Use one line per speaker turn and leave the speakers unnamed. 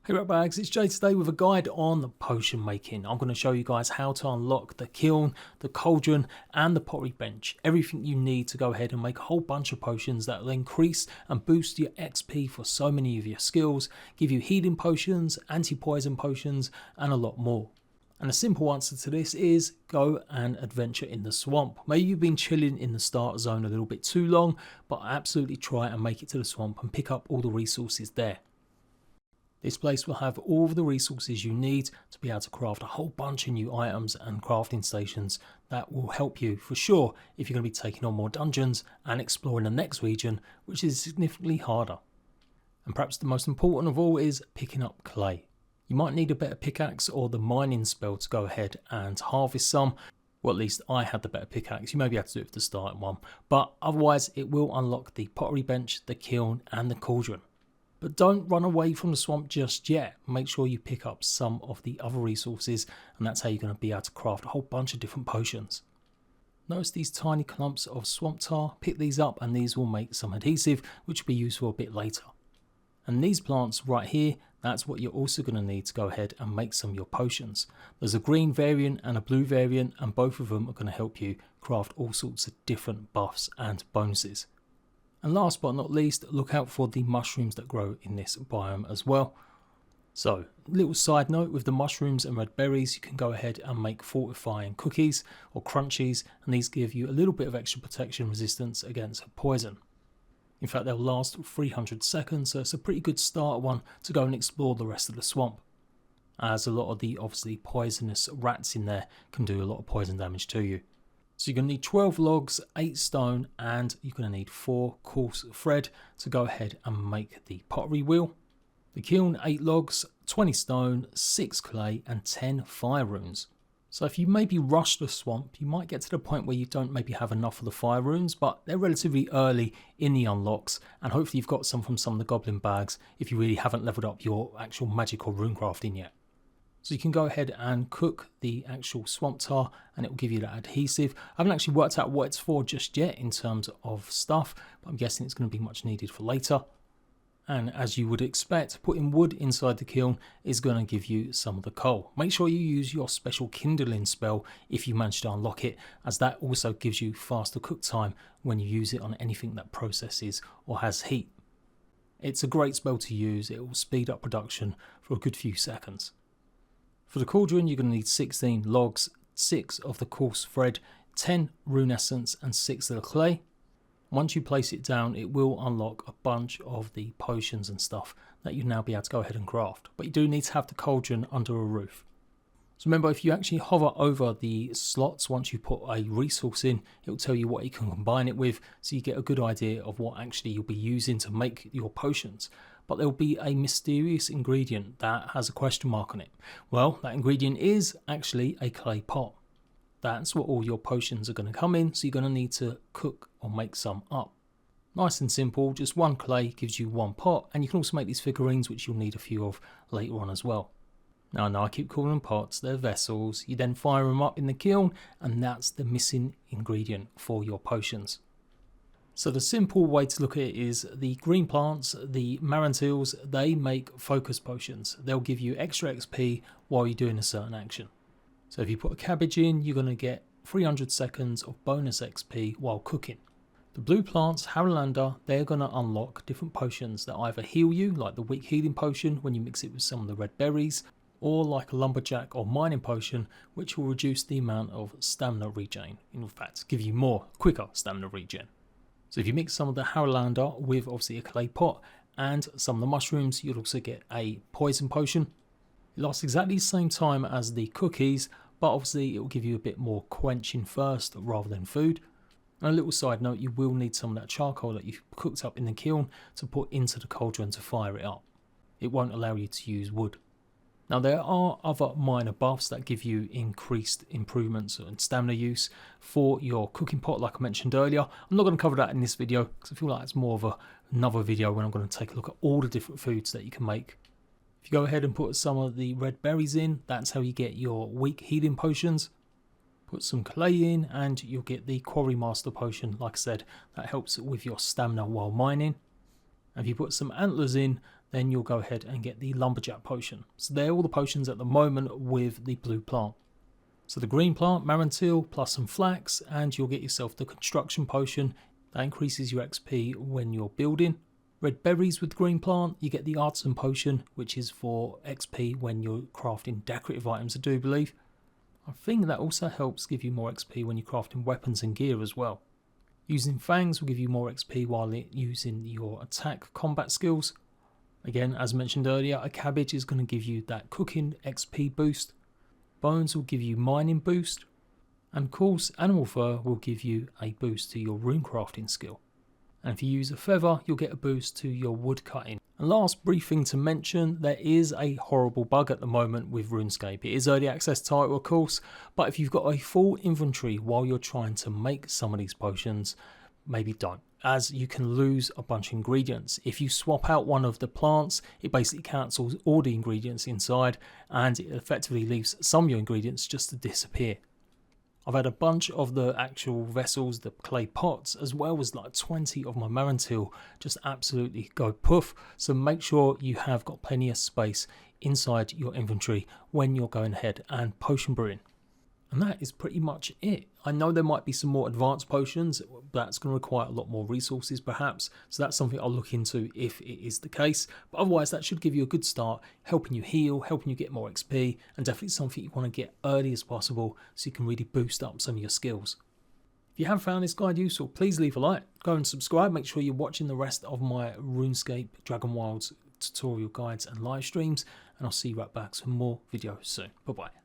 Hey Ratbags, it's Jade today with a guide on potion making. I'm going to show you guys how to unlock the kiln, the cauldron and the pottery bench. Everything you need to go ahead and make a whole bunch of potions that will increase and boost your XP for so many of your skills, give you healing potions, anti-poison potions and a lot more. And a simple answer to this is go and adventure in the swamp. Maybe you've been chilling in the starter zone a little bit too long, but absolutely try and make it to the swamp and pick up all the resources there. This place will have all of the resources you need to be able to craft a whole bunch of new items and crafting stations that will help you for sure if you're going to be taking on more dungeons and exploring the next region, which is significantly harder. And perhaps the most important of all is picking up clay. You might need a better pickaxe or the mining spell to go ahead and harvest some. Well, at least I had the better pickaxe. You maybe have to do it for the starting one, but otherwise it will unlock the pottery bench, the kiln and the cauldron. But don't run away from the swamp just yet. Make sure you pick up some of the other resources, and that's how you're going to be able to craft a whole bunch of different potions. Notice these tiny clumps of swamp tar. Pick these up and these will make some adhesive, which will be useful a bit later. And these plants right here, that's what you're also going to need to go ahead and make some of your potions. There's a green variant and a blue variant, and both of them are going to help you craft all sorts of different buffs and bonuses. And last but not least, look out for the mushrooms that grow in this biome as well. So, little side note, with the mushrooms and red berries, you can go ahead and make fortifying cookies or crunchies, and these give you a little bit of extra protection resistance against poison. In fact, they'll last 300 seconds, so it's a pretty good start one to go and explore the rest of the swamp, as a lot of the obviously poisonous rats in there can do a lot of poison damage to you. So you're going to need 12 logs, 8 stone, and you're going to need 4 coarse thread to go ahead and make the pottery wheel. The kiln, 8 logs, 20 stone, 6 clay, and 10 fire runes. So if you maybe rush the swamp, you might get to the point where you don't maybe have enough of the fire runes, but they're relatively early in the unlocks, and hopefully you've got some from some of the goblin bags if you really haven't leveled up your actual magic or rune crafting yet. So you can go ahead and cook the actual swamp tar and it will give you that adhesive. I haven't actually worked out what it's for just yet in terms of stuff, but I'm guessing it's going to be much needed for later. And as you would expect, putting wood inside the kiln is going to give you some of the coal. Make sure you use your special kindling spell if you manage to unlock it, as that also gives you faster cook time when you use it on anything that processes or has heat. It's a great spell to use. It will speed up production for a good few seconds. For the cauldron, you're going to need 16 logs, 6 of the coarse thread, 10 rune essence and 6 of the clay. Once you place it down, it will unlock a bunch of the potions and stuff that you'll now be able to go ahead and craft. But you do need to have the cauldron under a roof. So remember, if you actually hover over the slots once you put a resource in, it will tell you what you can combine it with, so you get a good idea of what actually you'll be using to make your potions. But there will be a mysterious ingredient that has a question mark on it. Well, that ingredient is actually a clay pot. That's what all your potions are going to come in, so you're going to need to cook or make some up. Nice and simple, just one clay gives you one pot, and you can also make these figurines, which you'll need a few of later on as well. Now, I keep calling them pots, they're vessels. You then fire them up in the kiln, and that's the missing ingredient for your potions. So the simple way to look at it is the green plants, the marantils, they make focus potions. They'll give you extra XP while you're doing a certain action. So if you put a cabbage in, you're going to get 300 seconds of bonus XP while cooking. The blue plants, Haralander, they're going to unlock different potions that either heal you, like the weak healing potion when you mix it with some of the red berries, or like a lumberjack or mining potion, which will reduce the amount of stamina regen. In fact, give you quicker stamina regen. So if you mix some of the Haralander with obviously a clay pot and some of the mushrooms, you'll also get a poison potion. It lasts exactly the same time as the cookies, but obviously it will give you a bit more quenching first rather than food. And a little side note, you will need some of that charcoal that you've cooked up in the kiln to put into the cauldron to fire it up. It won't allow you to use wood. Now there are other minor buffs that give you increased improvements in stamina use for your cooking pot, like I mentioned earlier. I'm not going to cover that in this video because I feel like it's more of another video when I'm going to take a look at all the different foods that you can make. If you go ahead and put some of the red berries in, that's how you get your weak healing potions. Put some clay in and you'll get the Quarry Master potion. Like I said, that helps with your stamina while mining. And if you put some antlers in, then you'll go ahead and get the lumberjack potion. So they're all the potions at the moment with the blue plant. So the green plant, Marantil plus some flax, and you'll get yourself the construction potion that increases your XP when you're building. Red berries with green plant, you get the artisan potion, which is for XP when you're crafting decorative items, I do believe. I think that also helps give you more XP when you're crafting weapons and gear as well. Using fangs will give you more XP while using your attack combat skills. Again, as mentioned earlier, a cabbage is going to give you that cooking XP boost. Bones will give you mining boost. And of course, animal fur will give you a boost to your rune crafting skill. And if you use a feather, you'll get a boost to your wood cutting. And last brief thing to mention, there is a horrible bug at the moment with RuneScape. It is early access title, of course, but if you've got a full inventory while you're trying to make some of these potions, maybe don't, as you can lose a bunch of ingredients. If you swap out one of the plants, it basically cancels all the ingredients inside, and it effectively leaves some of your ingredients just to disappear. I've had a bunch of the actual vessels, the clay pots, as well as like 20 of my Marantil just absolutely go poof. So make sure you have got plenty of space inside your inventory when you're going ahead and potion brewing. And that is pretty much it. I know there might be some more advanced potions. That's going to require a lot more resources perhaps. So that's something I'll look into if it is the case. But otherwise that should give you a good start, helping you heal, helping you get more XP, and definitely something you want to get early as possible so you can really boost up some of your skills. If you have found this guide useful, please leave a like, go and subscribe, make sure you're watching the rest of my RuneScape Dragonwilds tutorial guides and live streams, and I'll see you right back for more videos soon. Bye bye.